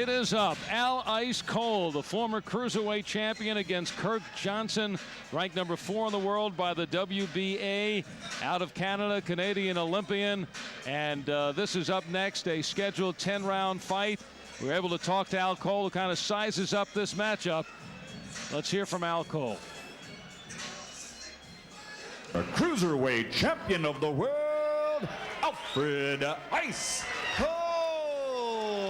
It is up. Al Ice Cole, the former cruiserweight champion, against Kirk Johnson, ranked number 4 in the world by the WBA, out of Canada, Canadian Olympian. And this is up next, a scheduled 10-round fight. We were able to talk to Al Cole, who kind of sizes up this matchup. Let's hear from Al Cole. A cruiserweight champion of the world, Alfred Ice Cole.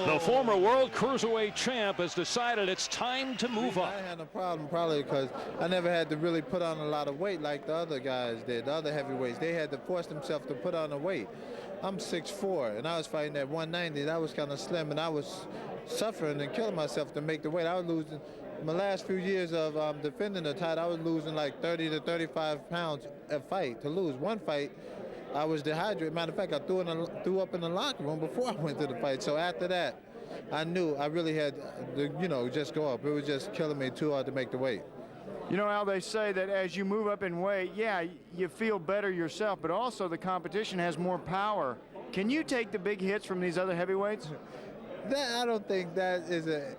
The former world cruiserweight champ has decided it's time to move up. I had no problem probably because I never had to really put on a lot of weight like the other guys did, the other heavyweights. They had to force themselves to put on the weight. I'm 6'4", and I was fighting at 190. That was kind of slim, and I was suffering and killing myself to make the weight. I was losing. My last few years of defending the title, I was losing like 30 to 35 pounds a fight to lose. One fight, I was dehydrated. Matter of fact, I threw up in the locker room before I went to the fight. So after that, I knew I really had to, just go up. It was just killing me too hard to make the weight. You know, Al, they say that as you move up in weight, yeah, you feel better yourself, but also the competition has more power. Can you take the big hits from these other heavyweights? I don't think that is a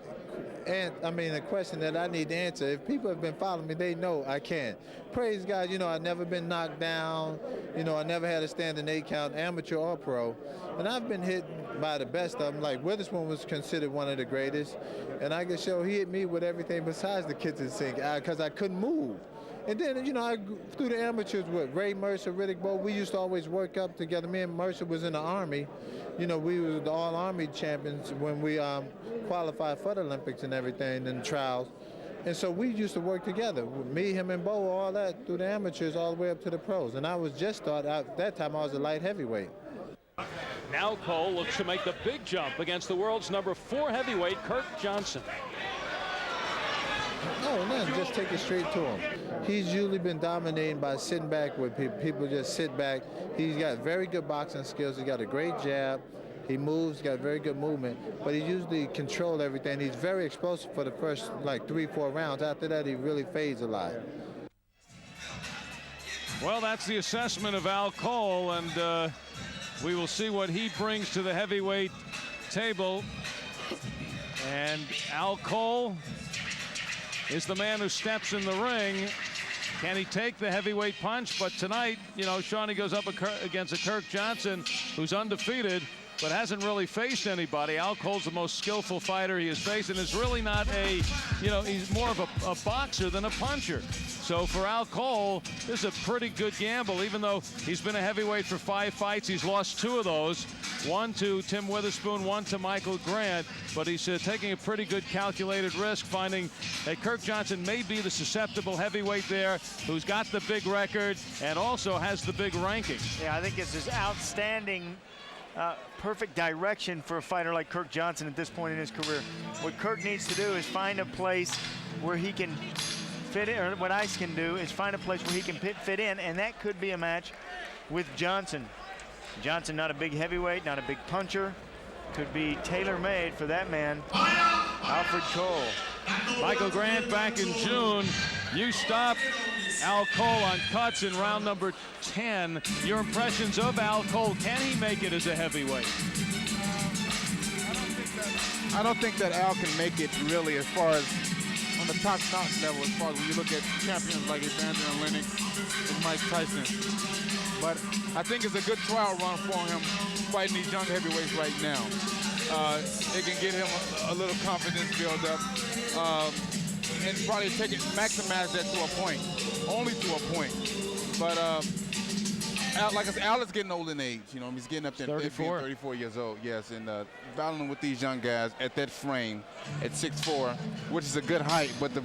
question that I need to answer. If people have been following me, they know I can. Praise God, I've never been knocked down. I never had a standing 8 count, amateur or pro. And I've been hit by the best of them. Like Witherspoon was considered one of the greatest. And I can show he hit me with everything besides the kitchen sink because I couldn't move. And then, I through the amateurs with Ray Mercer, Riddick Bowe, we used to always work up together. Me and Mercer was in the Army. We were the All-Army champions when we qualified for the Olympics and everything and trials. And so we used to work together. Me, him, and Bowe, all that through the amateurs all the way up to the pros. And I was just thought, at that time, I was a light heavyweight. Now Cole looks to make the big jump against the world's number 4 heavyweight, Kirk Johnson. No, just take it straight to him. He's usually been dominating by sitting back with people. People just sit back. He's got very good boxing skills. He's got a great jab. He moves, got very good movement, but he usually controls everything. He's very explosive for the first, 3-4 rounds. After that, he really fades a lot. Well, that's the assessment of Al Cole, and we will see what he brings to the heavyweight table. And Al Cole is the man who steps in the ring. Can he take the heavyweight punch? But tonight, Shawnee goes up against a Kirk Johnson who's undefeated but hasn't really faced anybody. Al Cole's the most skillful fighter he has faced, and is really not he's more of a boxer than a puncher. So for Al Cole, this is a pretty good gamble. Even though he's been a heavyweight for 5 fights, he's lost 2 of those. 1 to Tim Witherspoon, 1 to Michael Grant. But he's taking a pretty good calculated risk, finding that Kirk Johnson may be the susceptible heavyweight there, who's got the big record and also has the big ranking. Yeah, I think this is outstanding. Perfect direction for a fighter like Kirk Johnson at this point in his career. What Kirk needs to do is find a place where he can fit in, or what Ice can do is find a place where he can fit in, and that could be a match with Johnson. Johnson, not a big heavyweight, not a big puncher, could be tailor-made for that man, Alfred Cole. Michael Grant, back in June, you stopped Al Cole on cuts in round number 10. Your impressions of Al Cole? Can he make it as a heavyweight? I don't think that Al can make it really as far as on the top level, as far as when you look at champions like Evander and Lennox and Mike Tyson. But I think it's a good trial run for him fighting these young heavyweights right now. It can get him a little confidence build up and probably maximize that to a point, only to a point. But like I said, Al is getting old in age. He's getting up there, 34 years old. Yes, and battling with these young guys at that frame at 6'4", which is a good height, but the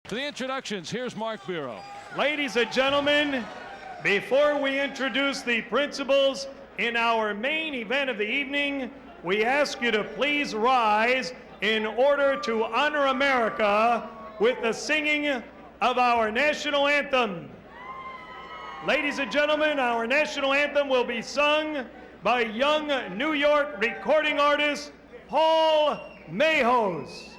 For the introductions, here's Mark Biro. Ladies and gentlemen, before we introduce the principals in our main event of the evening, we ask you to please rise in order to honor America with the singing of our national anthem. Ladies and gentlemen, our national anthem will be sung by young New York recording artist Paul Mayhos.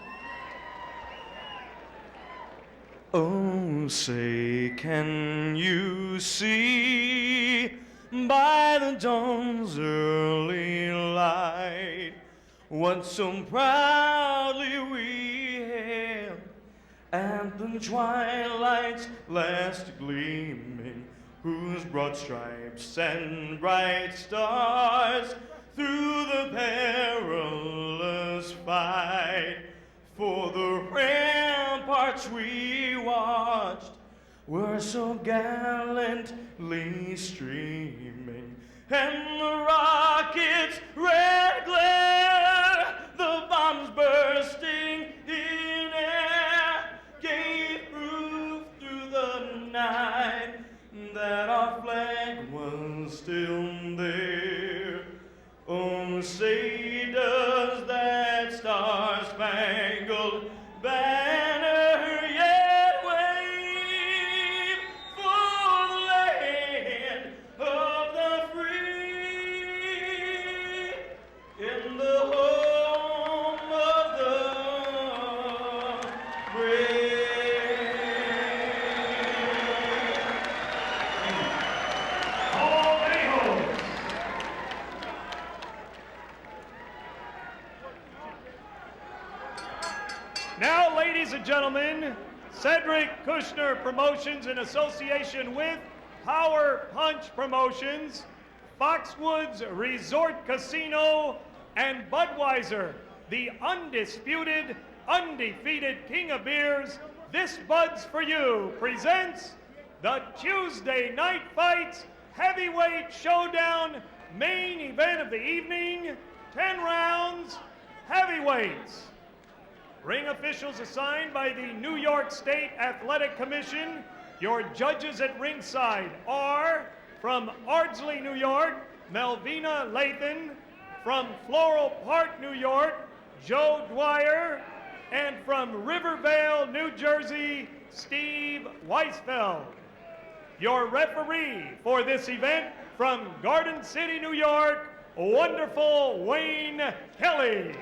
Oh, say, can you see by the dawn's early light what so proudly we hailed at the twilight's last gleaming, whose broad stripes and bright stars through the perilous fight for the ramparts we watched were so gallantly streaming, and the rockets' red glare, the bombs bursting in air, gave proof through the night that our flag was still there. Oh, say does that star-spangled banner yet wave for the land of the free in the home of the brave? Paul Mayhos. Now, ladies and gentlemen, Cedric Kushner Promotions in association with Power Punch Promotions, Foxwoods Resort Casino, and Budweiser, the undisputed, undefeated king of beers, This Bud's for You, presents the Tuesday Night Fights Heavyweight Showdown main event of the evening, 10 rounds, heavyweights. Ring officials assigned by the New York State Athletic Commission. Your judges at ringside are from Ardsley, New York, Melvina Lathan, from Floral Park, New York, Joe Dwyer, and from Rivervale, New Jersey, Steve Weisfeld. Your referee for this event from Garden City, New York, wonderful Wayne Kelly.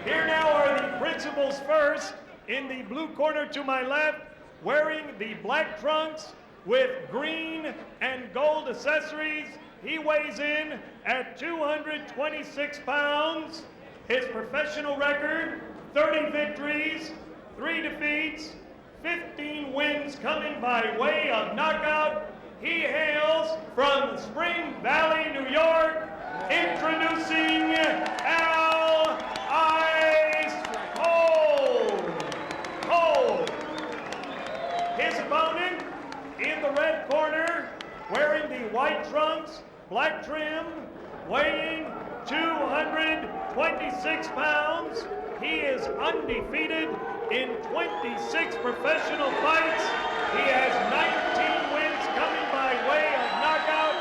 Here now are the principals first. In the blue corner to my left, wearing the black trunks with green and gold accessories, he weighs in at 226 pounds. His professional record, 30 victories, 3 defeats, 15 wins coming by way of knockout. He hails from Spring Valley, New York, introducing Al Ice Cole. His opponent in the red corner, wearing the white trunks, black trim, weighing 226 pounds. He is undefeated in 26 professional fights. He has 19 wins coming by way of knockout.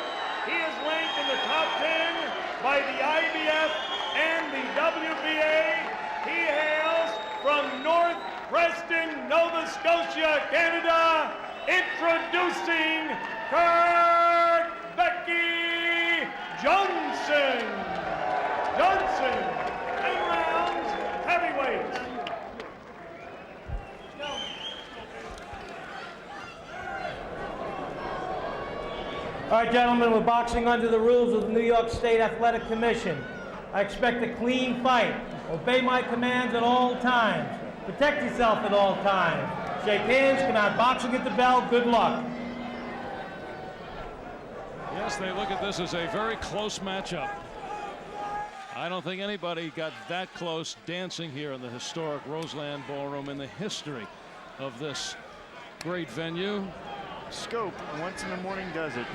He is ranked in the top 10 by the IBF and the WBA. He hails from North Preston, Nova Scotia, Canada. Introducing Kirk Johnson. 10 rounds, heavyweights. All right, gentlemen, we're boxing under the rules of the New York State Athletic Commission. I expect a clean fight. Obey my commands at all times. Protect yourself at all times. Shake hands, come out boxing at the bell. Good luck. Yes, they look at this as a very close matchup. I don't think anybody got that close dancing here in the historic Roseland Ballroom in the history of this great venue. Scope, once in the morning does it.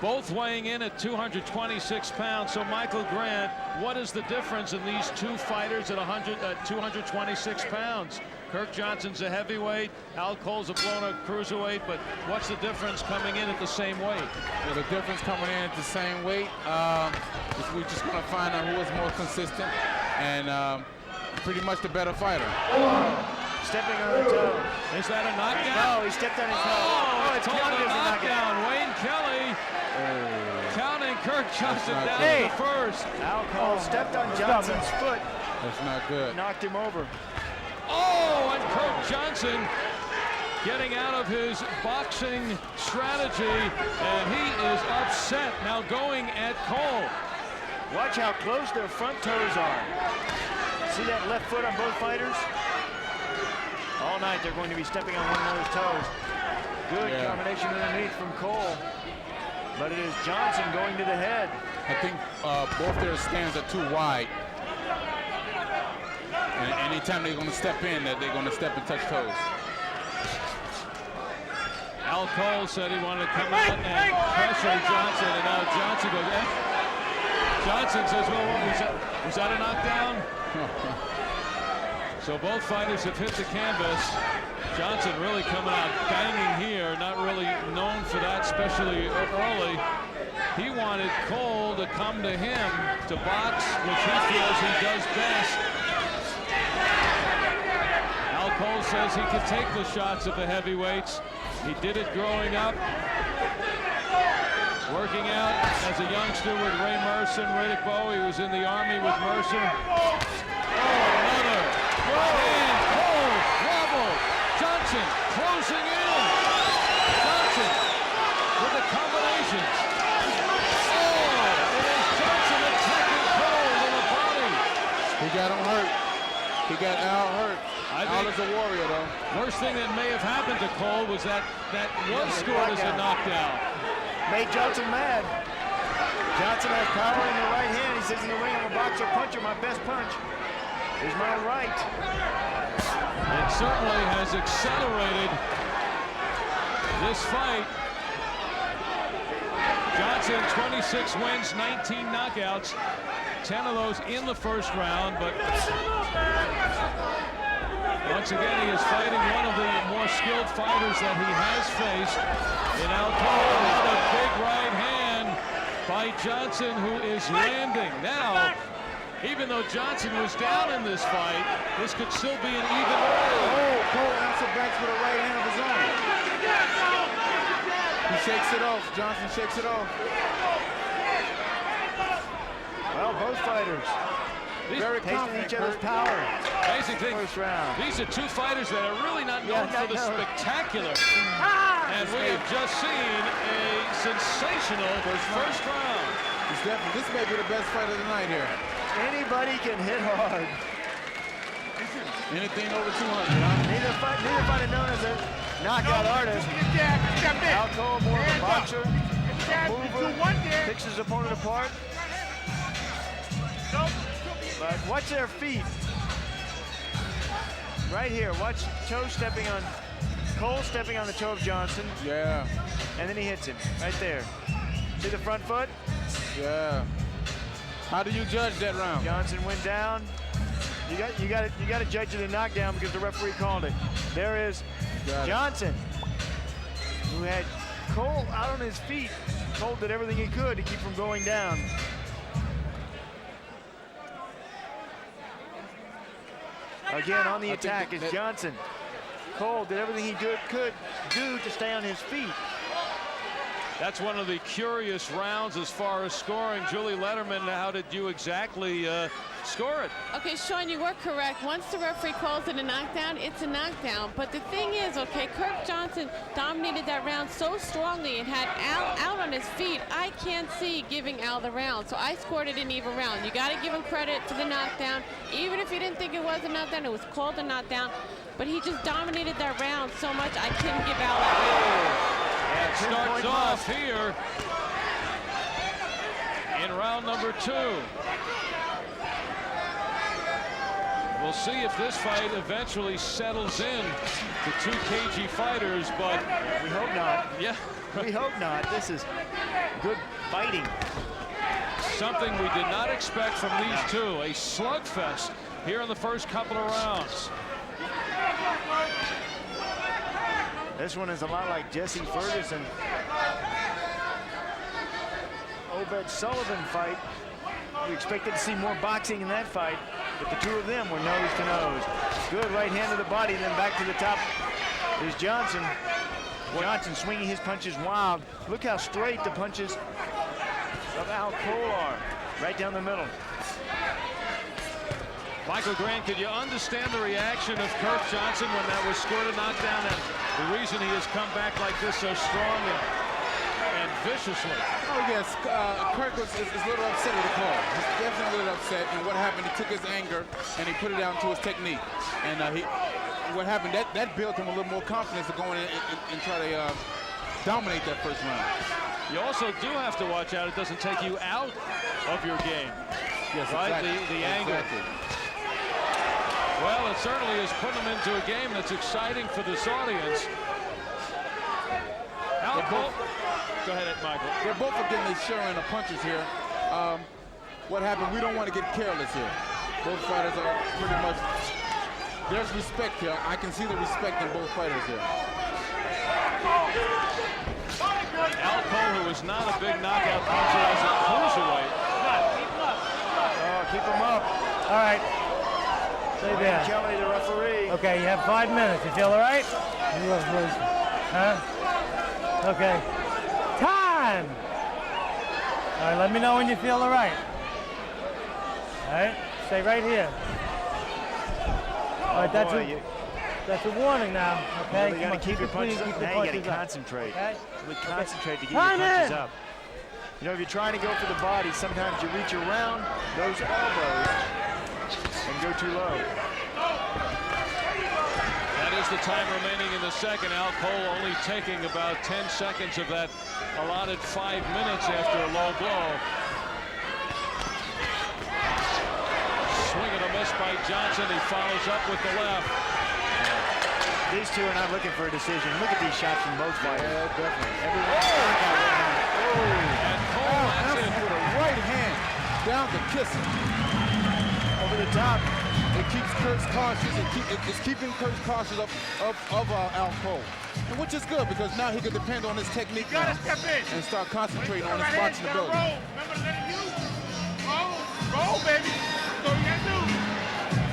both weighing in at 226 pounds. So, Michael Grant, what is the difference in these two fighters at 226 pounds? Kirk Johnson's a heavyweight, Al Cole's a blown-up cruiserweight, but what's the difference coming in at the same weight? Well, the difference coming in at the same weight is we're just going to find out who is more consistent and pretty much the better fighter. Stepping on the toe. Is that a knockdown? No, he stepped on his toe. Oh, it's counted called a as a knockdown. Wayne Kelly counting Kirk Johnson down Hey. to the first. Al Cole stepped on Johnson's foot. That's not good. Knocked him over. Oh, and Kirk Johnson getting out of his boxing strategy, and he is upset now going at Cole. Watch how close their front toes are. See that left foot on both fighters? All night they're going to be stepping on one another's toes. Good combination underneath from Cole. But it is Johnson going to the head. I think both their stands are too wide. And anytime they're going to step in, that they're going to step and touch toes. Al Cole said he wanted to come out and pressure Johnson, and now Johnson goes, eh. Johnson says, well, what was that a knockdown? So both fighters have hit the canvas. Johnson really coming out banging here, not really known for that, especially early. He wanted Cole to come to him to box, which he feels he does best. Al Cole says he can take the shots of the heavyweights. He did it growing up, working out as a youngster with Ray Mercer, Riddick Bowe. He was in the Army with Mercer. Oh, another. And Cole, wobble. Johnson closing in. Johnson with the combinations. Oh, it is Johnson attacking Cole in the body. He got him hurt. He got Al hurt. Al is a warrior, though. Worst thing that may have happened to Cole was that was scored as a knockdown. Made Johnson mad. Johnson has power in the right hand. He says in the ring, I'm a boxer puncher. My best punch is my right. It certainly has accelerated this fight. Johnson, 26 wins, 19 knockouts, 10 of those in the first round, but once again, he is fighting one of the more skilled fighters that he has faced in Al Cole. Another big right hand by Johnson, who is landing. Now, even though Johnson was down in this fight, this could still be an even round. Oh, Cole answered back with a right hand of his own. He shakes it off. Johnson shakes it off. Well, both fighters very tasting each other's power. Basic thing, First round. these are two fighters that are really not known for the spectacular. And we have just seen a sensational first round. This may be the best fight of the night here. Anybody can hit hard. Anything over 200, huh? Neither fighter known as a knockout artist. Al Cole, more of a boxer, a mover, picks his opponent apart. But watch their feet. Right here, watch Cole stepping on the toe of Johnson. Yeah. And then he hits him right there. See the front foot? Yeah. How do you judge that round? Johnson went down. You got to judge it a knockdown because the referee called it. There is Johnson, who had Cole out on his feet. Cole did everything he could to keep from going down. Again, on the attack is Johnson. Cole did everything he could do to stay on his feet. That's one of the curious rounds as far as scoring. Julie Letterman, how did you exactly score it? Okay, Sean, you were correct. Once the referee calls it a knockdown, it's a knockdown. But the thing is, okay, Kirk Johnson dominated that round so strongly and had Al out on his feet. I can't see giving Al the round, so I scored it an even round. You got to give him credit for the knockdown. Even if you didn't think it was a knockdown, it was called a knockdown. But he just dominated that round so much, I couldn't give Al that round. And starts off here in round number 2. We'll see if this fight eventually settles in to 2 cagey fighters, but we hope not. Yeah. We hope not. This is good fighting. Something we did not expect from these two. A slugfest here in the first couple of rounds. This one is a lot like Jesse Ferguson. Obed Sullivan fight. We expected to see more boxing in that fight, but the two of them were nose to nose. Good right hand to the body, then back to the top is Johnson. Johnson swinging his punches wild. Look how straight the punches of Al Cole are. Right down the middle. Michael Grant, could you understand the reaction of Kirk Johnson when that was scored a knockdown, and the reason he has come back like this so strong and viciously? Oh, yes. Kirk is a little upset with the call. He's definitely a little upset. And what happened, he took his anger and he put it out into his technique. And what happened, that built him a little more confidence to go in and try to dominate that first round. You also do have to watch out it doesn't take you out of your game. Yes, right? Exactly. The anger. Exactly. Well, it certainly has put him into a game that's exciting for this audience. Al Cole. Go ahead, Michael. They're both getting their share in the punches here. What happened, we don't want to get careless here. Both fighters are pretty much, there's respect here. I can see the respect in both fighters here. Al Cole, who is not a big knockout puncher as a cruiserweight. Oh, keep him up. All right. Stay there. Kelly, the referee. Okay, you have 5 minutes. You feel all right? Huh? Okay. Time! All right, let me know when you feel all right. All right, stay right here. All right, that's a warning now, okay? You gotta keep your punches up. Now you gotta concentrate. Okay? Really concentrate to get your punches up. You know, if you're trying to go for the body, sometimes you reach around those elbows and go too low. That is the time remaining in the second. Al Cole only taking about 10 seconds of that allotted 5 minutes after a low blow. Swing and a miss by Johnson. He follows up with the left. These two are not looking for a decision. Look at these shots from both fighters. Yeah, definitely. And Cole has it. With a right hand down to kiss him. Over the top. It keeps Kirk cautious. It's keeping Kirk cautious of Al Cole, and which is good because now he can depend on his technique now and start concentrating on his boxing ability. Remember letting you roll, baby. That's all you gotta do.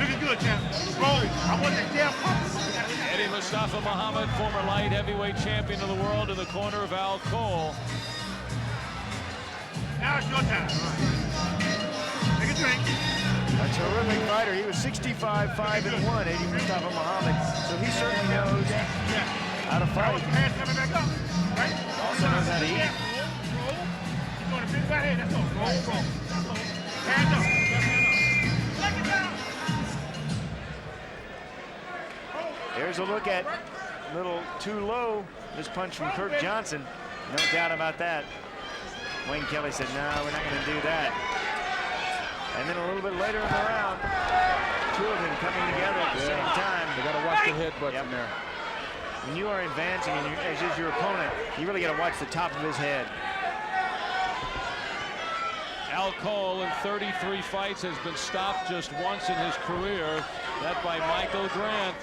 Looking good, champ. Roll. I want that damn pump. Eddie Mustafa Muhammad, former light heavyweight champion of the world, in the corner of Al Cole. Now it's your time. Take a drink. A terrific fighter. He was 65-5-1, Eddie Mustafa Muhammad. So he certainly knows how to fight. Hands coming back up. Right? Also knows how to eat. Roll. You're doing a big right hand. That's all. Roll. That's all. Hands up. Take it down. There's a look at little too low. This punch from Kirk Johnson. No doubt about that. Wayne Kelly said, no, we're not going to do that. And then a little bit later in the round, two of them coming together at the same time. They got to watch the headbutts in there. When you are advancing, and as is your opponent, you really got to watch the top of his head. Al Cole in 33 fights has been stopped just once in his career. That by Michael Grant.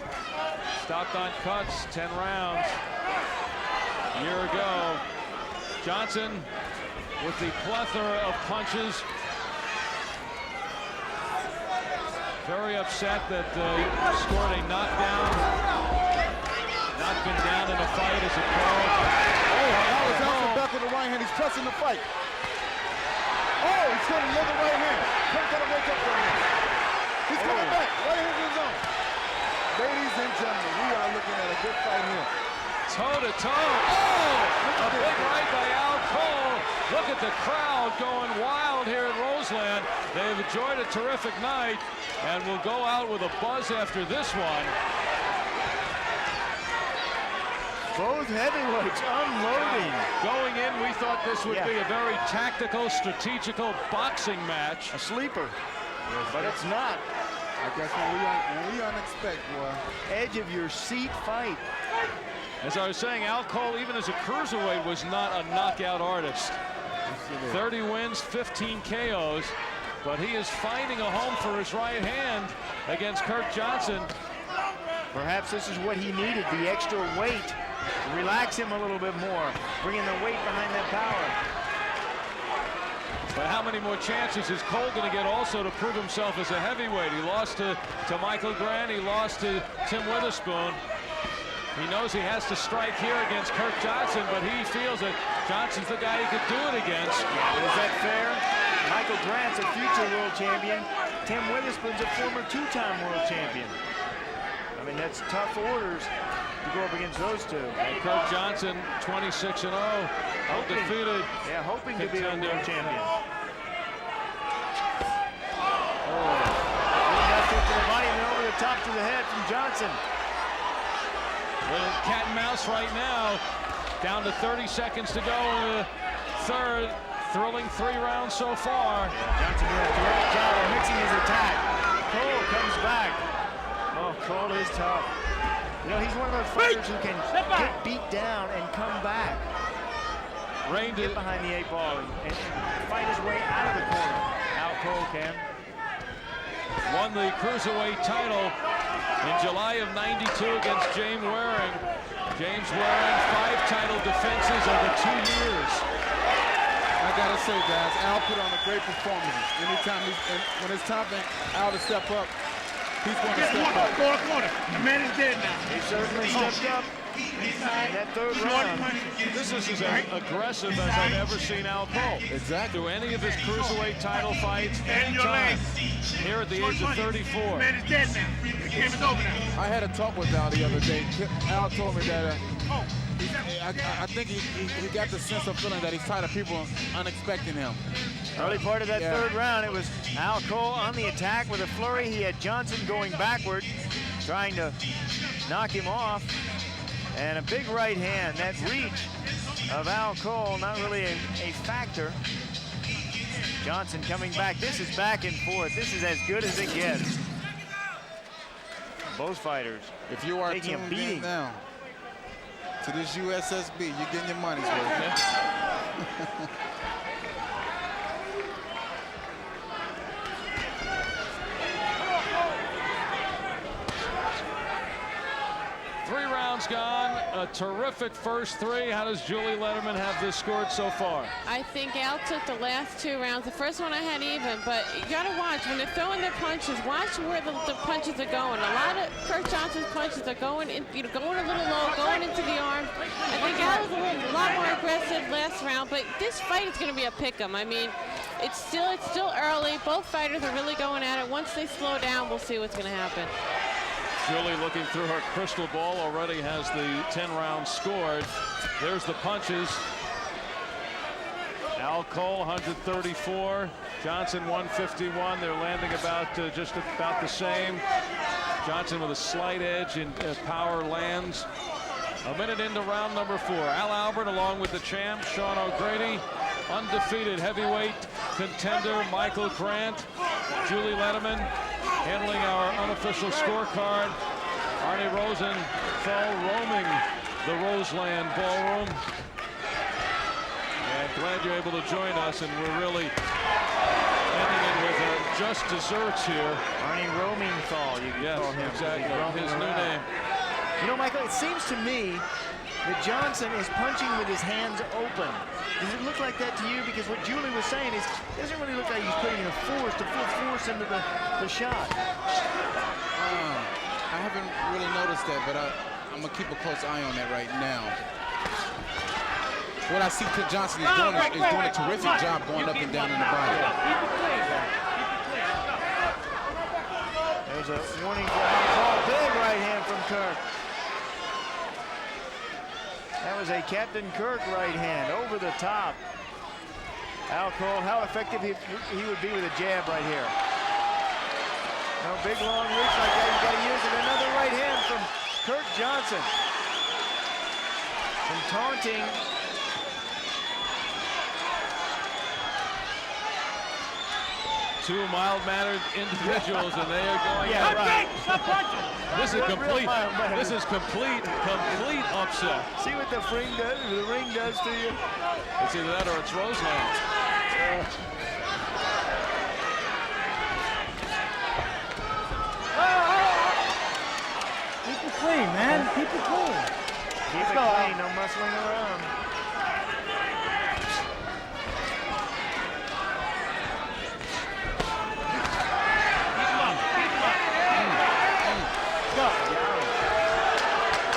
Stopped on cuts, 10 rounds. A year ago. Johnson with the plethora of punches. Very upset that he scored a knockdown. Not been down in a fight as a pro. Al is out the back with the right hand. He's pressing the fight. Oh, he's got another right hand. Kirk got to wake up for him. He's coming back. Right hand in his zone. Ladies and gentlemen, we are looking at a good fight here. Toe-to-toe. Oh! A big right by Al Cole. Look at the crowd going wild here at Roseland. They've enjoyed a terrific night and will go out with a buzz after this one. Both heavyweights unloading. Going in, we thought this would be a very tactical, strategical boxing match. A sleeper, but it's not. I guess when we unexpect, boy. Edge of your seat fight. As I was saying, Al Cole, even as a cruiserweight, was not a knockout artist. 30 wins, 15 KOs, but he is finding a home for his right hand against Kirk Johnson. Perhaps this is what he needed, the extra weight. Relax him a little bit more, bringing the weight behind that power. But how many more chances is Cole going to get also to prove himself as a heavyweight? He lost to Michael Grant, he lost to Tim Witherspoon. He knows he has to strike here against Kirk Johnson, but he feels that Johnson's the guy he could do it against. Is that fair? Michael Grant's a future world champion. Tim Witherspoon's a former two-time world champion. I mean, that's tough orders to go up against those two. And Kirk Johnson, 26-0, undefeated. Yeah, hoping to be a world champion. Oh. Left hook to the body and then over the top to the head from Johnson. Little cat and mouse right now. Down to 30 seconds to go in the third. Thrilling 3 rounds so far. Johnson doing a terrific job of mixing his attack. Cole comes back. Oh, Cole is tough. You know, he's one of those fighters who can get beat down and come back. Get behind the 8 ball and fight his way out of the corner. Al Cole can. Won the cruiserweight title in July of '92 against James Waring. James Waring, 5 title defenses over 2 years. I gotta say, guys, Al put on a great performance. Anytime when it's time for Al to step up, he's going to step up. Corner. The man is dead now. He certainly stepped up in that third round. This is as aggressive as I've ever seen Al Cole. Exactly. Do any of his cruiserweight title fights anytime. Here at the age of 34. The man is dead now. The game is over now. I had a talk with Al the other day. Al told me that I think he got the sense of feeling that he's tired of people unexpecting him. Early part of that third round, it was Al Cole on the attack with a flurry. He had Johnson going backward, trying to knock him off. And a big right hand. That reach of Al Cole, not really a factor. Johnson coming back. This is back and forth. This is as good as it gets. Both fighters if you are taking a tuned beating in now to this USSB, you're getting your money's worth. 3 rounds gone, a terrific first 3. How does Julie Letterman have this scored so far? I think Al took the last 2 rounds. The first one I had even, but you got to watch. When they're throwing their punches, watch where the punches are going. A lot of Kirk Johnson's punches are going in, going a little low, going into the arm. I think Al was a lot more aggressive last round, but this fight is going to be a pick-em. I mean, it's still early. Both fighters are really going at it. Once they slow down, we'll see what's going to happen. Julie, looking through her crystal ball, already has the 10 rounds scored. There's the punches. Al Cole, 134. Johnson, 151. They're landing about just about the same. Johnson with a slight edge in power lands. A minute into round number 4. Al Albert, along with the champ, Sean O'Grady. Undefeated heavyweight contender, Michael Grant. Julie Letterman handling our unofficial scorecard. Arnie Rosenthal roaming the Roseland Ballroom. And glad you're able to join us, and we're really ending in with just desserts here. Arnie Rosenthal, you can call him. Exactly, his new name. You know, Michael, it seems to me that Johnson is punching with his hands open. Does it look like that to you? Because what Julie was saying is, it doesn't really look like he's putting the full force into the shot. I haven't really noticed that, but I'm going to keep a close eye on that right now. What I see Kirk Johnson is doing a terrific job going up and down in the body. There's a warning for Al Cole. Big right hand from Kirk. That was a Captain Kirk right hand over the top. Al Cole, how effective he would be with a jab right here. No big long reach like that, you got to use it. Another right hand from Kirk Johnson. Some taunting. Two mild-mannered individuals, and they are going Yeah, at it. right. This is complete. This is complete upset. See what the ring does to you? It's either that or it's Roseland. Keep it clean, man. Keep it clean. Keep it clean. No muscling around.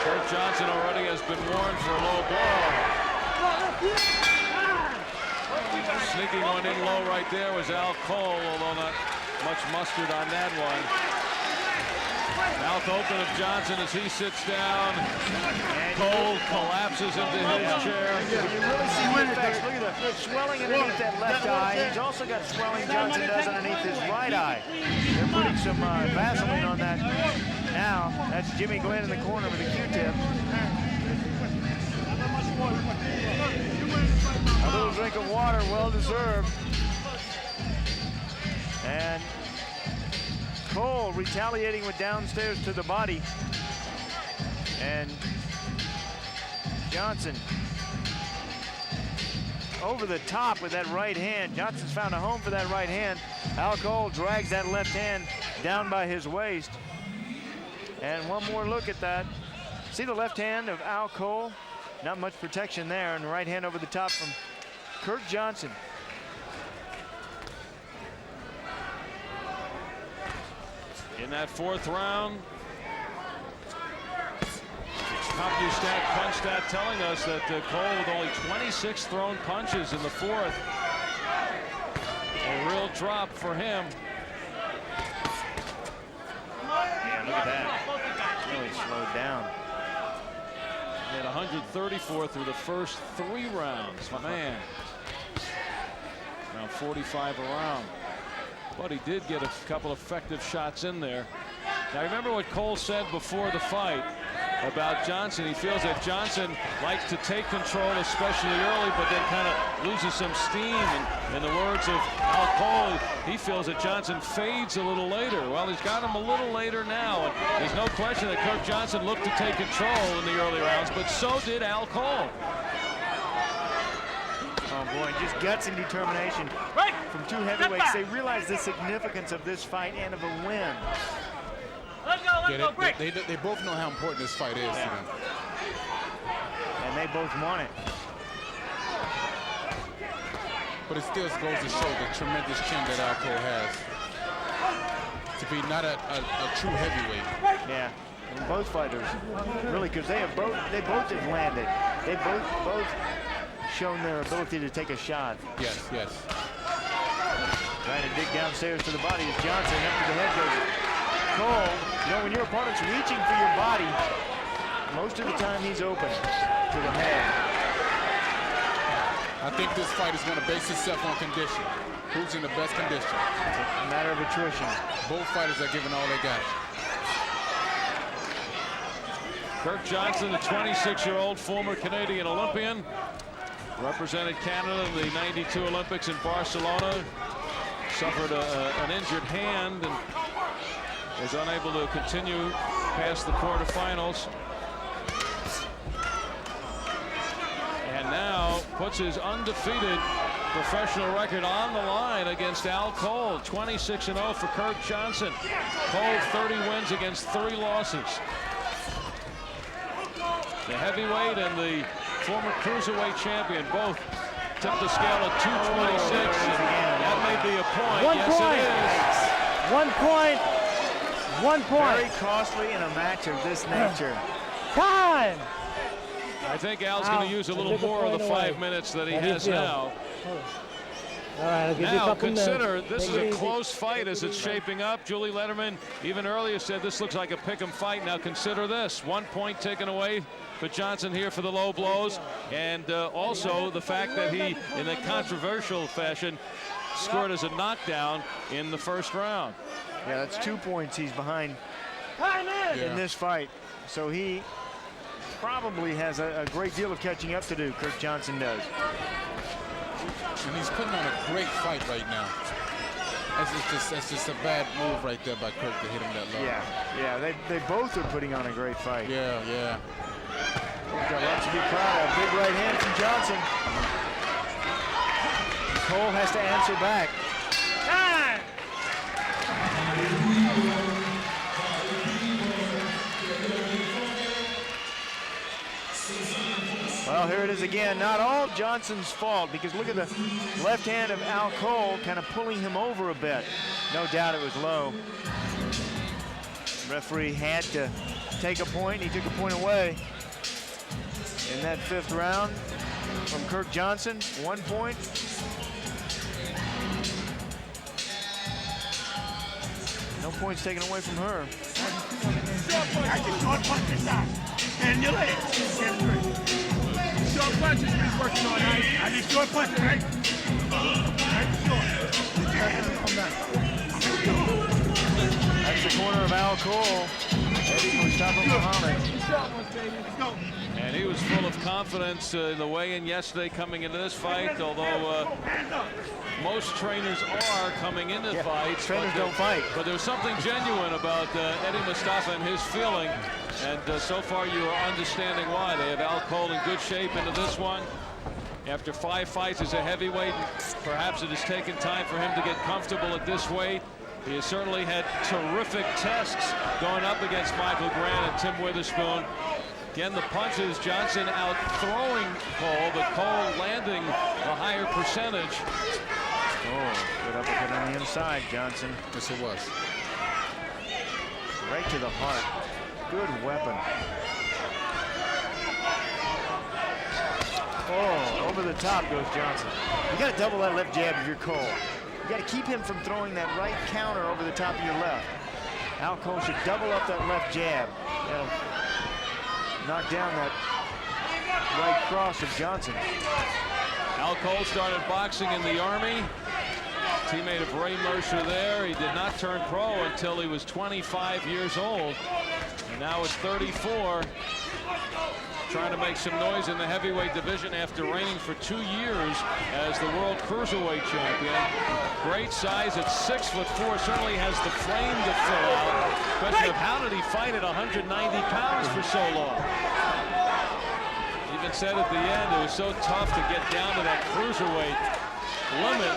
Kirk Johnson already has been warned for a low blow. Sneaking one in low right there was Al Cole, although not much mustard on that one. Mouth open of Johnson as he sits down. Cole collapses into his chair. You really see the effects. Look at the swelling underneath that left eye. He's also got swelling Johnson does underneath his right eye. They're putting some Vaseline on that now. That's Jimmy Glenn in the corner with a Q-tip. A little drink of water, well deserved. And Cole retaliating with downstairs to the body. And Johnson over the top with that right hand. Johnson's found a home for that right hand. Al Cole drags that left hand down by his waist. And one more look at that. See the left hand of Al Cole? Not much protection there, and the right hand over the top from Kirk Johnson. In that fourth round, CompuStat punch stat telling us that Cole with only 26 thrown punches in the fourth. A real drop for him. Yeah, look at that. Really slowed down. He had 134 through the first 3 rounds. Man. Around 45 a round. But he did get a couple effective shots in there. Now remember what Cole said before the fight about Johnson. He feels that Johnson likes to take control, especially early, but then kind of loses some steam. And in the words of Al Cole, he feels that Johnson fades a little later. Well, he's got him a little later now. And there's no question that Kirk Johnson looked to take control in the early rounds, but so did Al Cole. Oh boy, just guts and determination from two heavyweights. They realize the significance of this fight and of a win. They both know how important this fight is to them. And they both want it. But it still goes to show the tremendous chin that Al Cole has. To be not a true heavyweight. Yeah, and both fighters really, because they both have landed. They both shown their ability to take a shot. Yes, yes. Trying to dig downstairs to the body is Johnson. After the head goes Cole. You know, when your opponent's reaching for your body, most of the time he's open to the head. I think this fight is going to base itself on condition. Who's in the best condition? It's a matter of attrition. Both fighters are giving all they got. Kirk Johnson, the 26-year-old former Canadian Olympian, represented Canada in the '92 Olympics in Barcelona. Suffered an injured hand and was unable to continue past the quarterfinals. And now puts his undefeated professional record on the line against Al Cole. 26-0 for Kirk Johnson. Cole 30 wins against 3 losses. The heavyweight and the former cruiserweight champion both tipped the scale at 226. That may be a point. One point. 1 point. Very costly in a match of this nature. Time. I think Al's going to use a little more of the 5 minutes that he has now. All right, I'll give you a Now couple consider minutes. this is Take it a easy. close fight as it's shaping up. Julie Letterman even earlier said this looks like a pick'em fight. Now consider this: 1 point taken away for Johnson here for the low blows, and also the fact that he, in a controversial fashion, scored as a knockdown in the first round. Yeah, that's 2 points he's behind in this fight. So he probably has a great deal of catching up to do, Kirk Johnson does. And he's putting on a great fight right now. That's just a bad move right there by Kirk to hit him that low. Yeah, they both are putting on a great fight. Yeah. Got lots to be proud of. Big right hand from Johnson. Cole has to answer back. Time! Well, here it is again. Not all Johnson's fault, because look at the left hand of Al Cole kind of pulling him over a bit. No doubt it was low. Referee had to take a point. He took a point away in that 5th round from Kirk Johnson. 1 point. No points taken away from her. I can short punch this side. And your legs. Short punches he's working on. I need short punches, right? That's the corner of Al Cole. Eddie Mustafa Muhammad. Let's go. And he was full of confidence in the weigh-in yesterday coming into this fight, although most trainers are coming into fights. Trainers don't fight. But there's something genuine about Eddie Mustafa and his feeling, and so far you are understanding why. They have Al Cole in good shape into this one. After 5 fights as a heavyweight, perhaps it has taken time for him to get comfortable at this weight. He has certainly had terrific tests going up against Michael Grant and Tim Witherspoon. Again, the punches, Johnson out throwing Cole, but Cole landing a higher percentage. Oh, good uppercut on the inside, Johnson. Yes, it was. Right to the heart. Good weapon. Oh, over the top goes Johnson. You got to double that left jab if you're Cole. You got to keep him from throwing that right counter over the top of your left. Al Cole should double up that left jab. That'll knock down that right cross of Johnson. Al Cole started boxing in the Army. Teammate of Ray Mercer there. He did not turn pro until he was 25 years old. And now at 34, trying to make some noise in the heavyweight division after reigning for 2 years as the world cruiserweight champion. Great size at 6'4", certainly has the frame to fill out. Question of how did he fight at 190 pounds for so long? Even said at the end it was so tough to get down to that cruiserweight limit.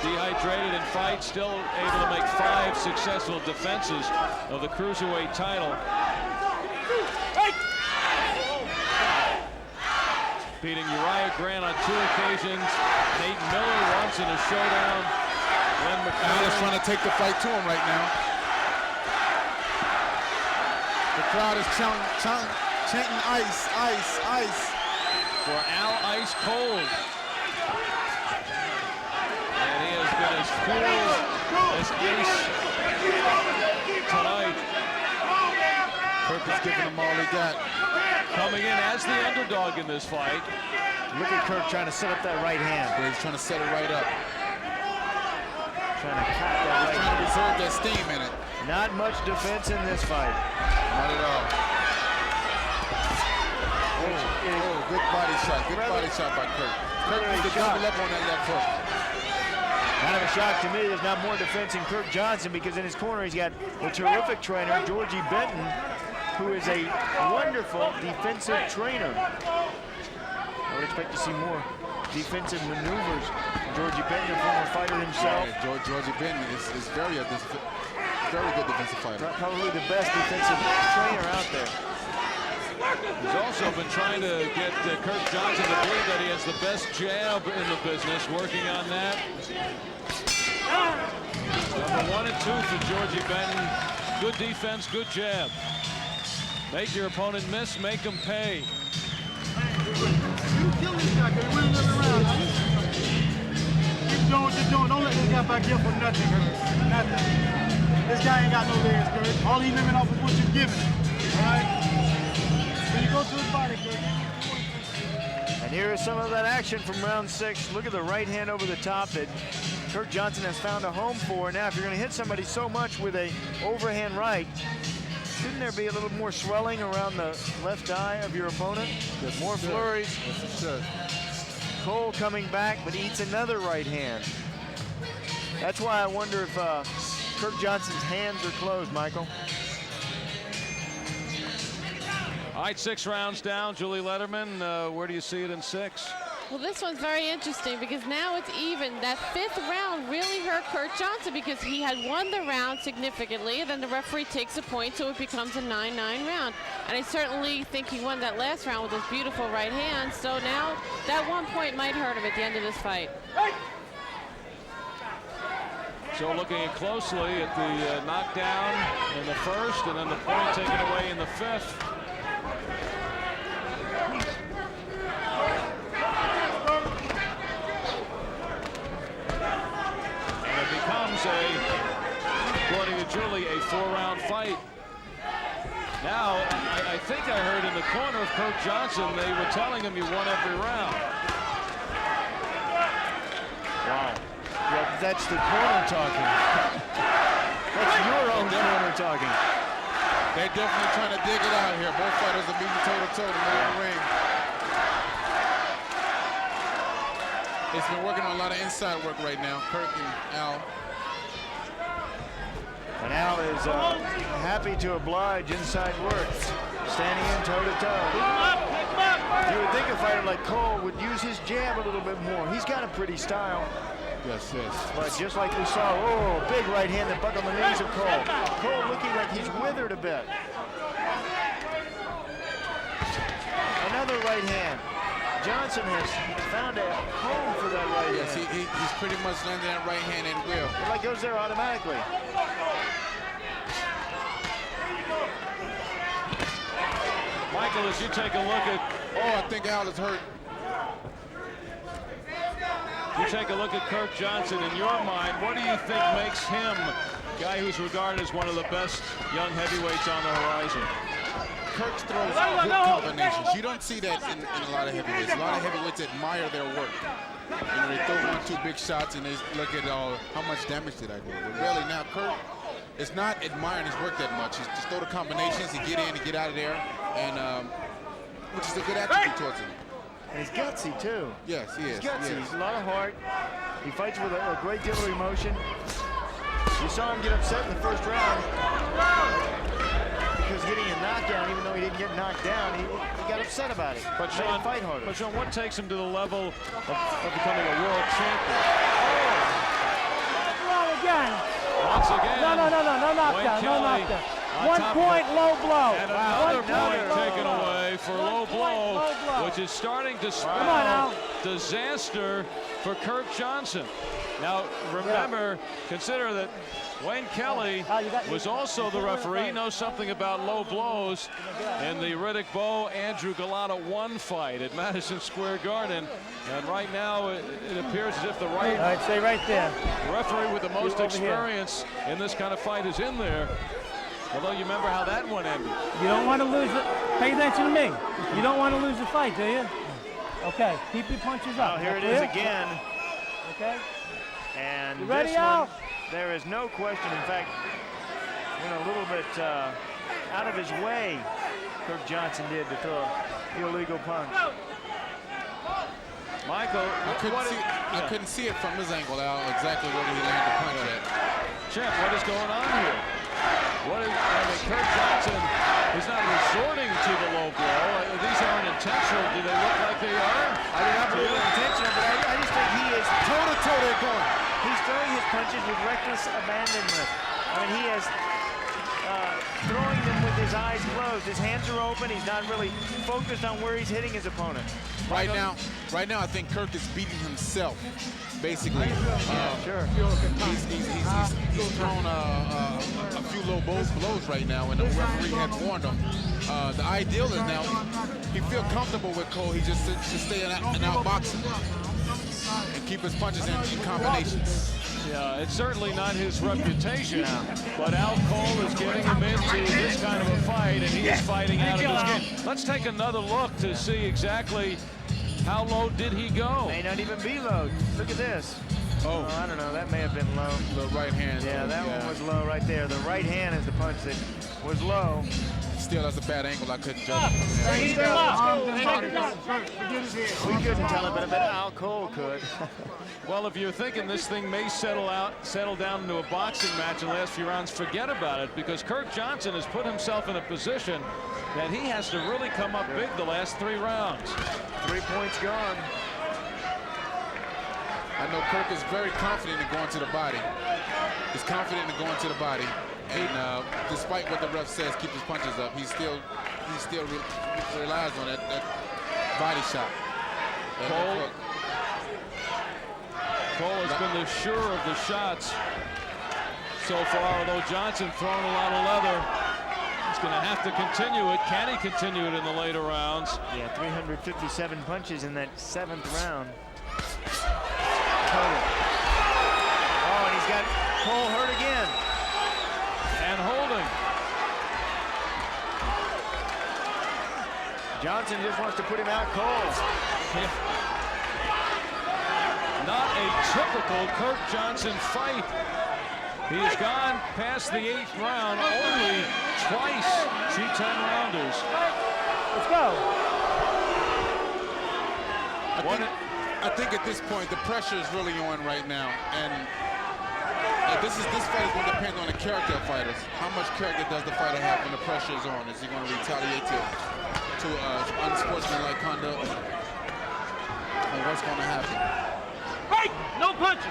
Dehydrated in fight, still able to make 5 successful defenses of the cruiserweight title. Beating Uriah Grant on 2 occasions. Nate Miller once in a showdown. Al is trying to take the fight to him right now. The crowd is chanting ice, ice, ice. For Al, ice cold. And he has been as cool as ice tonight. Kirk is giving him all he got. Coming in as the underdog in this fight. Look at Kirk trying to set up that right hand. Yeah, he's trying to set it right up. Trying to cut that right Trying to reserve that steam in it. Not much defense in this fight. Not at all. Oh, good body shot. Good body shot by Kirk. Kirk needs to double up on that left hook. Kind of a shock to me there's not more defense in Kirk Johnson, because in his corner he's got a terrific trainer, Georgie Benton, who is a wonderful defensive trainer. I would expect to see more defensive maneuvers. Georgie Benton, a former fighter himself. Yeah, Georgie Benton is very good defensive fighter. Probably the best defensive trainer out there. He's also been trying to get Kirk Johnson to believe that he has the best jab in the business, working on that. Number 1 and 2 for Georgie Benton. Good defense, good jab. Make your opponent miss, make him pay. You kill this guy, because he win another round. Keep doing what you're doing. Don't let this guy back here for nothing, Kirk. Nothing. This guy ain't got no legs, Kirk. All he's living off is what you're giving him. All right? When you go to his body, Kirk. And here is some of that action from round 6. Look at the right hand over the top that Kirk Johnson has found a home for. Now, if you're going to hit somebody so much with a overhand right, shouldn't there be a little more swelling around the left eye of your opponent? Yes, more flurries. Yes, it should. Cole coming back, but eats another right hand. That's why I wonder if Kirk Johnson's hands are closed, Michael. All right, 6 rounds down. Julie Letterman, where do you see it in 6? Well, this one's very interesting because now it's even. That 5th round really hurt Kirk Johnson because he had won the round significantly. Then the referee takes a point, so it becomes a 9-9 round. And I certainly think he won that last round with his beautiful right hand. So now that 1 point might hurt him at the end of this fight. So looking closely at the knockdown in the 1st and then the point taken away in the 5th. Becomes according to Julie, a 4-round fight. Now, I think I heard in the corner of Kirk Johnson, they were telling him you won every round. Wow. Yeah, that's the corner talking. That's your own corner talking. They're definitely trying to dig it out here. Both fighters are meeting toe-to-toe to the ring. It's been working on a lot of inside work right now, Kirk and Al. And Al is happy to oblige inside work, standing in toe-to-toe. You would think a fighter like Cole would use his jab a little bit more. He's got a pretty style. Yes, yes. But just like we saw, oh, big right hand that buck on the knees of Cole. Cole looking like he's withered a bit. Another right hand. Johnson has found a home for that right hand. Yes, he's pretty much landed that right hand and will. It like goes there automatically. Michael, as you take a look at... Oh, I think Al is hurt. You take a look at Kirk Johnson. In your mind, what do you think makes him a guy who's regarded as one of the best young heavyweights on the horizon? Kirk throws good combinations. You don't see that in a lot of heavyweights. A lot of heavyweights admire their work. You know, they throw 1-2 big shots and they look at how much damage did I do. But really now, Kirk is not admiring his work that much. He's just throw the combinations, he get in, he get out of there, and which is a good attribute towards him. And he's gutsy too. Yes, he is. He's gutsy. He's a lot of heart. He fights with a great deal of emotion. You saw him get upset in the 1st round because getting a knockdown, even though he didn't get knocked down, he got upset about it. But Sean, fight harder. But Sean, what takes him to the level of becoming a world champion? Wrong again. Once again. No knockdown. No knockdown. 1 point, low blow. And another point taken away for low blow, which is starting to spell disaster for Kirk Johnson. Now, remember, consider that Wayne Kelly was also the referee. He knows something about low blows in the Riddick Bowe Andrew Galata 1 fight at Madison Square Garden. And right now, it appears as if the stay right there. Referee with the most experience in this kind of fight is in there. Although you remember how that one ended. You don't want to lose it. Pay attention to me. You don't want to lose the fight, do you? Okay, keep your punches up. Here it is again. Okay. And you ready, this one, Al? there is no question. In fact, went a little bit out of his way, Kirk Johnson did to throw the illegal punch. Michael, I couldn't see it from his angle, Al, exactly where he landed the punch at. Champ, what is going on here? Kirk Johnson is not resorting to the low blow. These aren't intentional. Do they look like they are? I do not believe they're intentional, but I just think he is toe-to-toe they're going. He's throwing his punches with reckless abandonment. I mean, he is throwing them with his eyes closed. His hands are open. He's not really focused on where he's hitting his opponent. Right now, I think Kirk is beating himself, basically. Sure. He's thrown a few low blows right now, and the referee had warned him. The ideal is now he feel comfortable with Cole. He just stay and outbox him and keep his punches in combinations. Yeah, it's certainly not his reputation, but Al Cole is getting him into this kind of a fight, and he is fighting out of this game. Let's take another look to see exactly how low did he go. May not even be low. Look at this. Oh, I don't know. That may have been low. The right hand. Yeah, that one was low right there. The right hand is the punch that was low. still, that's a bad angle. I couldn't judge. We couldn't tell him, but Al Cole could. Well, if you're thinking this thing may settle down into a boxing match in the last few rounds, forget about it, because Kirk Johnson has put himself in a position that he has to really come up big the last 3 rounds. 3 points gone. I know Kirk is very confident in going to the body. He's confident in going to the body, and despite what the ref says, keep his punches up. He still relies on that body shot. Cole has been the sure of the shots so far, although Johnson throwing a lot of leather. He's going to have to continue it. Can he continue it in the later rounds? Yeah, 357 punches in that 7th round. Oh, and he's got Cole hurt again. And holding. Johnson just wants to put him out cold. Yeah. Not a typical Kirk Johnson fight. He has gone past the 8th round only twice, 2 10-rounders. Let's go. I think at this point the pressure is really on right now, and this fight is going to depend on the character of fighters. How much character does the fighter have when the pressure is on? Is he going to retaliate to unsportsmanlike conduct? And what's going to happen? Hey, no punching.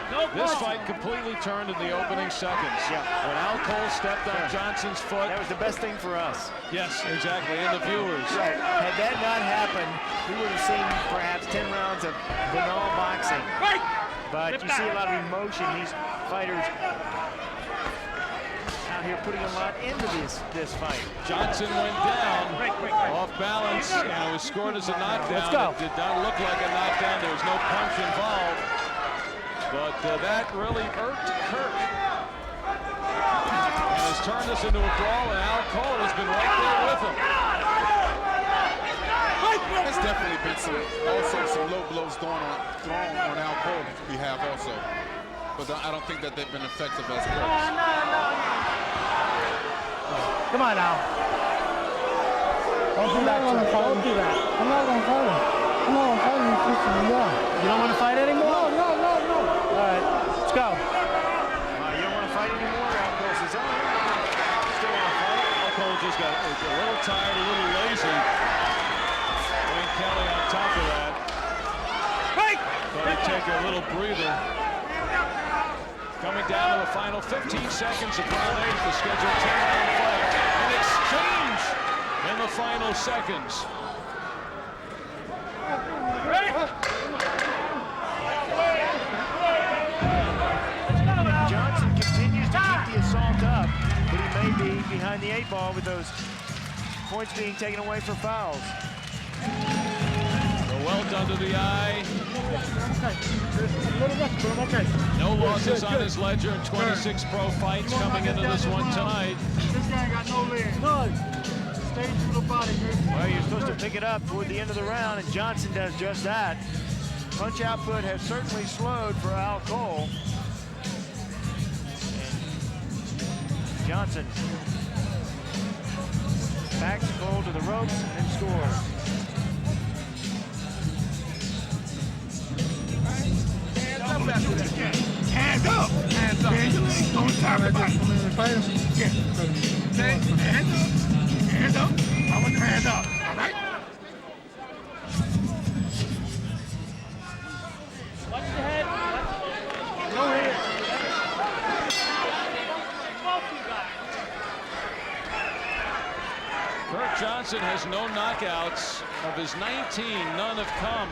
No punching. This fight completely turned in the opening seconds. Yeah. When Al Cole stepped on Johnson's foot. That was the best thing for us. Yes, exactly, and the viewers. Right. Had that not happened, we would have seen perhaps 10 rounds of banal boxing. Right. But you see a lot of emotion. These fighters out here putting a lot into this fight. Johnson went down off balance and it was scored as a knockdown. Let's go. It did not look like a knockdown. There was no punch involved. But that really irked Kirk. And has turned this into a brawl, and Al Cole has been right there with him. There's definitely been some low blows thrown on Al Cole's behalf also. But I don't think that they've been effective as Kirk's. Come on now. Don't do that. Don't do that. I'm not going to fight him. I'm not going to fight him. You don't want to fight anymore? No. All right, let's go. You don't want to fight anymore? Al Cole says, oh, still want to fight. Al Cole just got a little tired, a little lazy. Wayne Kelly on top of that. Thought he'd take a little breather. Coming down to the final 15 seconds of round 8, the scheduled 10-round fight. An exchange in the final seconds. Johnson continues to keep the assault up, but he may be behind the 8 ball with those points being taken away for fouls. The welt under the eye. No losses on his ledger in 26 pro fights coming into this one tonight. This guy got no legs. Stay to the body, Kirk. Well, you're supposed to pick it up toward the end of the round, and Johnson does just that. Punch output has certainly slowed for Al Cole. And Johnson backs Cole to the ropes and scores. Hands up! Hands up! Don't stop it. Yeah. Hands up! I want your hands up, all right? Watch the head. Go ahead. Kirk Johnson has no knockouts. Of his 19, none have come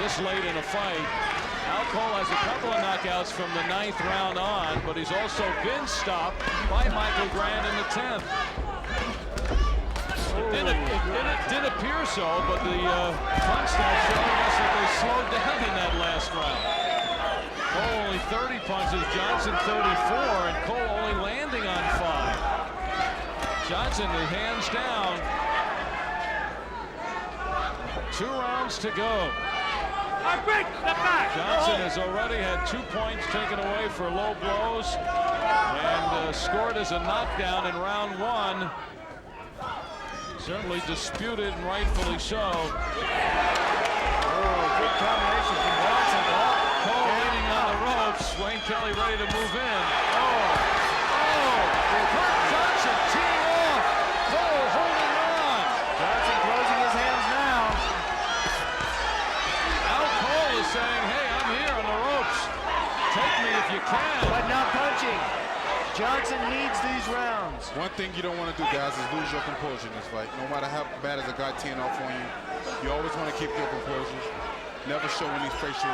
this late in a fight. Al Cole has a couple of knockouts from the 9th round on, but he's also been stopped by Michael Grant in the 10th. It did appear so, but the punch stats showing us that they slowed down in that last round. Cole only 30 punches, Johnson 34, and Cole only landing on 5. Johnson, the hands down. 2 rounds to go. Johnson has already had 2 points taken away for low blows and scored as a knockdown in round 1. Certainly disputed and rightfully so. Oh, good combination from Watson. Cole leaning on the ropes. Wayne Kelly ready to move in. Kirk Johnson teeing off. Cole holding on. Johnson closing his hands now. Al Cole is saying, hey, I'm here on the ropes. Take me if you can. But not punching. Johnson needs these rounds. One thing you don't want to do, guys, is lose your composure in this fight. No matter how bad as a guy teeing off on you, you always want to keep your composure. Never show any facial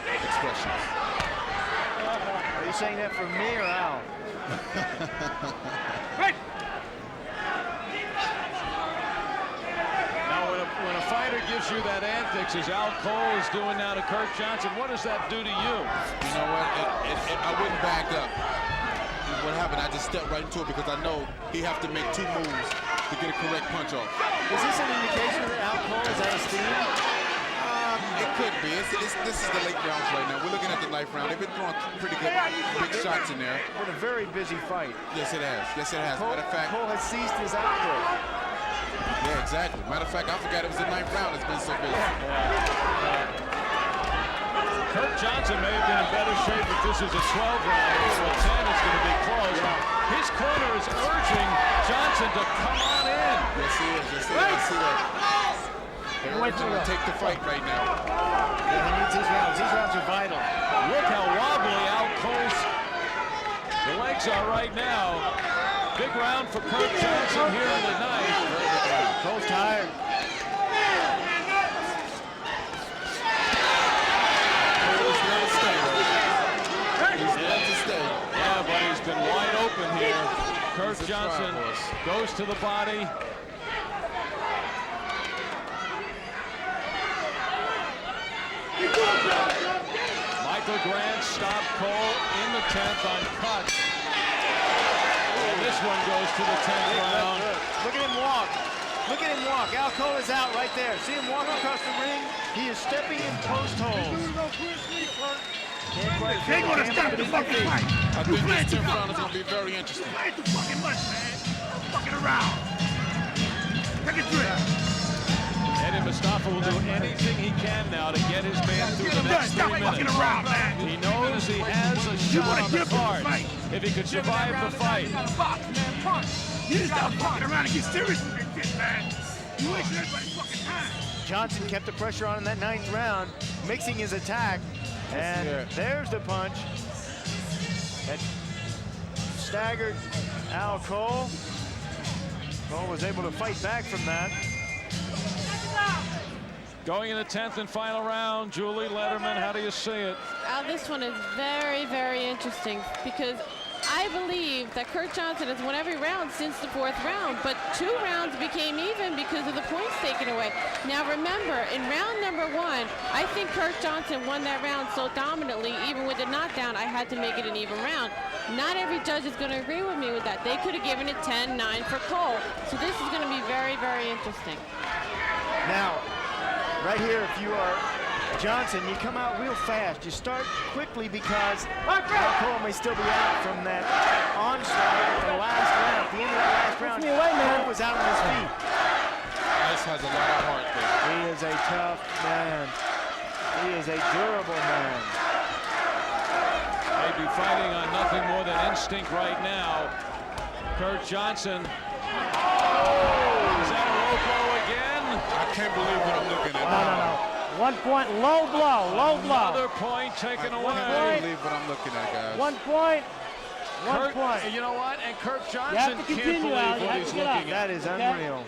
expressions. Are you saying that for me or Al? Now, when a fighter gives you that antics, as Al Cole is doing now to Kirk Johnson, what does that do to you? You know what? I wouldn't back up. What happened? I just stepped right into it because I know he have to make 2 moves to get a correct punch off. Is this an indication that Al Cole is out of steam? It could be. This is the late rounds right now. We're looking at the 9th round. They've been throwing pretty good big shots in there. Been a very busy fight. Yes, it has. Yes, it has. Cole, Matter of fact, Cole has seized his output. Yeah, exactly. Matter of fact, I forgot it was the 9th round. It's been so busy. Kirk Johnson may have been in better shape if this was a 12 round. So a 10 is going to be close. His corner is urging Johnson to come on in. Yes, he is. Yes, he is. I see that. They're urging him to take the fight right now. Yeah, he needs these rounds. These rounds are vital. Look how wobbly Al Cole's legs are right now. Big round for Kirk Johnson here in the night. Cole's tired. Yeah, but he's been wide open here. Kirk Johnson goes to the body. Michael Grant stopped Cole in the 10th on cuts. And this one goes to the 10th round. Look at him walk. Look at him walk. Al Cole is out right there. See him walk across the ring? He is stepping in post holes. They're gonna stop the fucking fight. I think this 10th round is going to be very interesting. I ain't too fucking much, man. I'm fucking around. Take a drink. Eddie Mustafa will do anything he can now to get his man through the next 3 minutes. Fucking around, man. He knows he has a shot on the card if he could survive the fight. You just stop fucking around and get serious with this shit, man. You wasting everybody's fucking time. Johnson kept the pressure on in that 9th round, mixing his attack. And there's the punch that staggered Al Cole. Cole was able to fight back from that. Going in the 10th and final round, Julie Letterman, how do you see it? This one is very, very interesting because I believe that Kirk Johnson has won every round since the 4th round, but 2 rounds became even because of the points taken away. Now remember, in round number 1, I think Kirk Johnson won that round so dominantly, even with the knockdown, I had to make it an even round. Not every judge is going to agree with me with that. They could have given it 10-9 for Cole. So this is going to be very, very interesting. Now, right here, if you are Johnson, you come out real fast. You start quickly because Al Cole may still be out from that onslaught at the last round. At the end of that last round, Cole was out on his feet. Ice has a lot of heart there. He is a tough man. He is a durable man. They'd be fighting on nothing more than instinct right now. Kirk Johnson. Is that a low blow again? I can't believe what I'm looking at. No. 1 point, low blow. Another point taken away. I can't believe what I'm looking at, guys. 1 point. Kirk, 1 point. you know what? And Kirk Johnson You have to can't continue, Al. believe You what have he's to get up. looking at. That is unreal.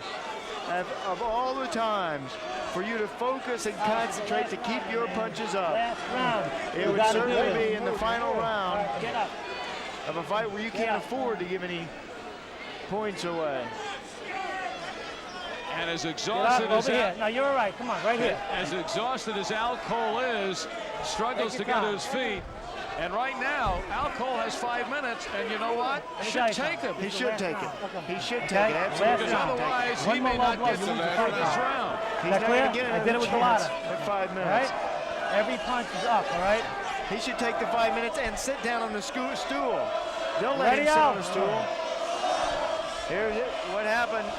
Of all the times for you to focus and concentrate to keep your punches up, Last round. it would certainly be in the final round of a fight where you can't afford to give any points away. And as exhausted as No, you're all right. Come on, right here. As exhausted as Al Cole is, struggles to get to his feet. And right now, Al Cole has 5 minutes, and you know what? Should take him. He should take it. He should take it. Absolutely. Because otherwise, he may not get to the this round. He's not going to get I did it with the chance ladder. at 5 minutes. All right? Every punch is up, all right? He should take the 5 minutes and sit down on the stool. Don't let him Ready sit out. on the stool. Here's it. What happened?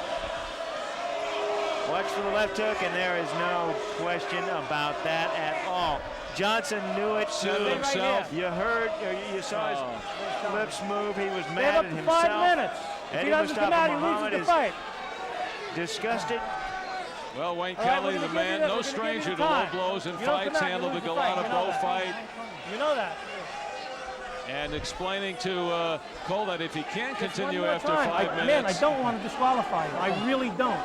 Watch for the left hook, and there is no question about that at all. Johnson knew it too. Himself. You heard, or you saw his lips move. He was They mad have at up to himself. 5 minutes. If he doesn't come out, he loses the fight. Disgusted. Well, Wayne All right, Kelly, we're the gonna give man, you this. no We're gonna give stranger you to low time. blows and You don't fights, come out, you handled the lose the fight. Galata You know Bow that. fight, You know that. and explaining to Cole that if he can't Just continue one more after time. 5 minutes, Man, I don't want to disqualify you. I really don't.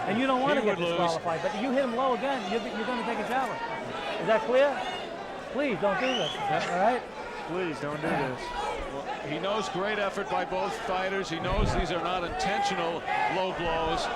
And you don't want to He get would lose. disqualified. But you hit him low again, you're going to take a challenge. Is that clear? Please don't do this. All right? Please don't do this. Well, he knows great effort by both fighters. He knows these are not intentional low blows.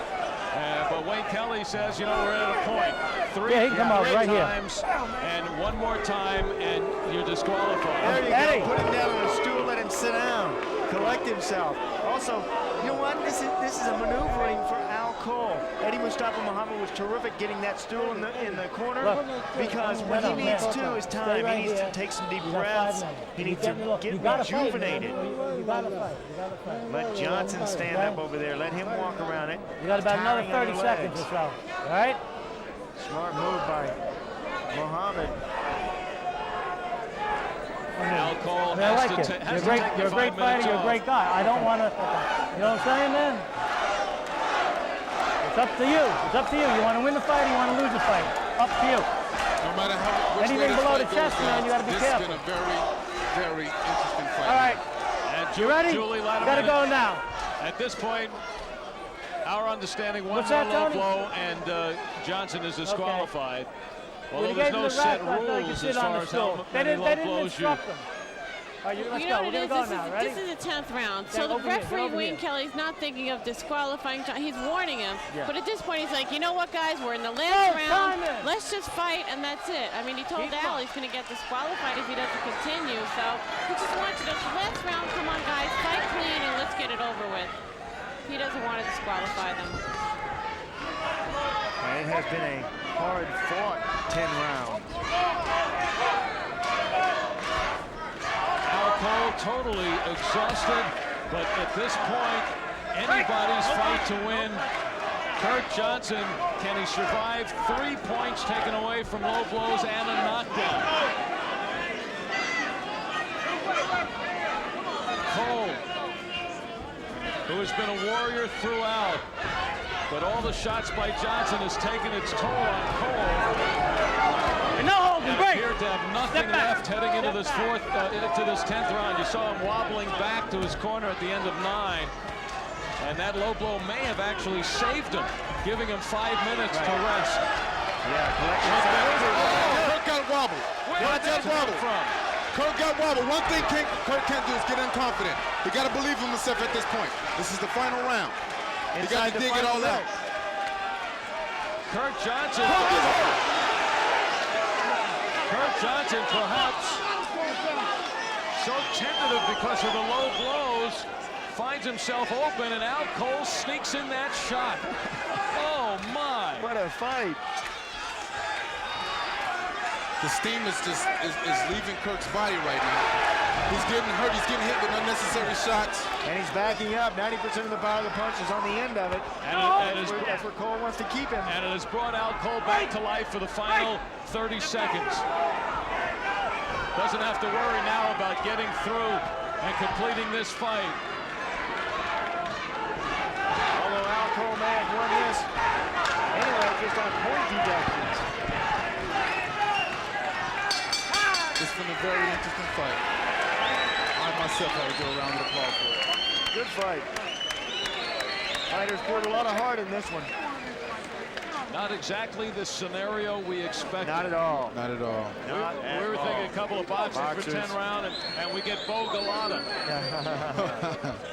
But Wayne Kelly says, you know, we're at a point. Three he can come out right here. times, and one more time, and you're disqualified. There you go. Put him down on a stool, let him sit down, collect himself. Also, you know what? This is a maneuvering for Al Cole. Eddie Mustafa Muhammad was terrific getting that stool in the corner, because what he needs to is time. He needs to take some deep breaths. He needs to get rejuvenated. You got to fight. Let Johnson stand up over there. Let him walk around it. You got about another 30 seconds or so. All right? Smart move by Muhammad. Al Cole I mean, I like has it. to You're a great take fighter. You're a great guy. I don't want to. You know what I'm saying, man? It's up to you. It's up to you. You want to win the fight or you want to lose the fight? Up to you. No matter which Anything way this below fight the chest, goes, man, you got to be this careful. has been a very, very interesting fight. All right. And You ready? Julie You got to go now. At this point, our understanding, one What's more that, low Tony? blow, and Johnson is disqualified. When Although you there's gave no the set ref, I thought you rules sit as on far the as stool. how They many didn't low blows you. instruct them. All right, let's You go. know We're what it going is? to go now. Ready? This is the 10th round. Yeah, So the over here, get referee, over Wayne here. Kelly's not thinking of disqualifying John. He's warning him. Yeah. But at this point, he's like, you know what, guys? We're in the last Go, round. time it. Let's just fight, and that's it. I mean, he told Keep Al on. he's going to get disqualified if he doesn't continue. So he just wants you to, last round, come on, guys, fight clean, and let's get it over with. He doesn't want to disqualify them. And it has been a hard-fought 10 rounds. Al Cole totally exhausted, but at this point, anybody's fight to win. Kirk Johnson, can he survive 3 points taken away from low blows and a knockdown? Cole, who has been a warrior throughout, but all the shots by Johnson has taken its toll on Cole. And no holding, And break. appeared to have nothing left heading into this into this 10th round. You saw him wobbling back to his corner at the end of 9. And that low blow may have actually saved him, giving him 5 minutes to rest. Yeah, Kirk got wobbled. Where did that come from? Kirk got wobbled. One thing Kirk can't do is get unconfident. He got to believe in himself at this point. This is the final round. He got to dig it all out. Kirk Johnson. Kirk Johnson, perhaps so tentative because of the low blows, finds himself open, and Al Cole sneaks in that shot. Oh my! What a fight! The steam is just is leaving Kirk's body right now. He's getting hurt. He's getting hit with unnecessary shots. And he's backing up. 90% of the power of the punch is on the end of it. That's where Cole wants to keep him. And it has brought Al Cole back to life for the final 30 seconds. Doesn't have to worry now about getting through and completing this fight. Although Al Cole may have won this anyway, just on point deductions. It's been a very interesting fight. I myself had to go around with applause for it. Good fight. Fighters poured a lot of heart in this one. Not exactly the scenario we expected. Not at all. Not at all. We were thinking a couple of boxing for 10 rounds, and we get Bo Galata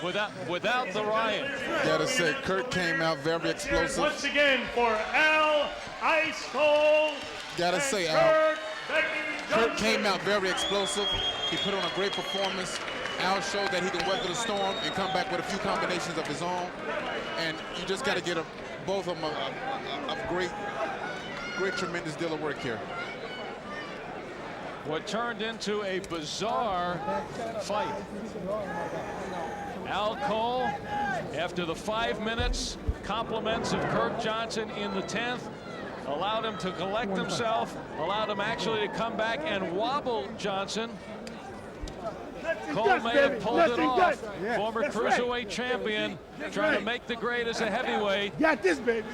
without the riot. Gotta say, Kirk came out very explosive. Once again for Al Ice Cole. Gotta say, Al. Kirk came out very explosive. He put on a great performance. Al showed that he can weather the storm and come back with a few combinations of his own. And you just got to get both of them a great, tremendous deal of work here. what turned into a bizarre fight. Al Cole, after the 5 minutes, compliments of Kirk Johnson in the 10th, allowed him to collect himself, allowed him actually to come back and wobble Johnson. Cole may have pulled it off. Former cruiserweight champion trying to make the grade as a heavyweight. Got this, baby.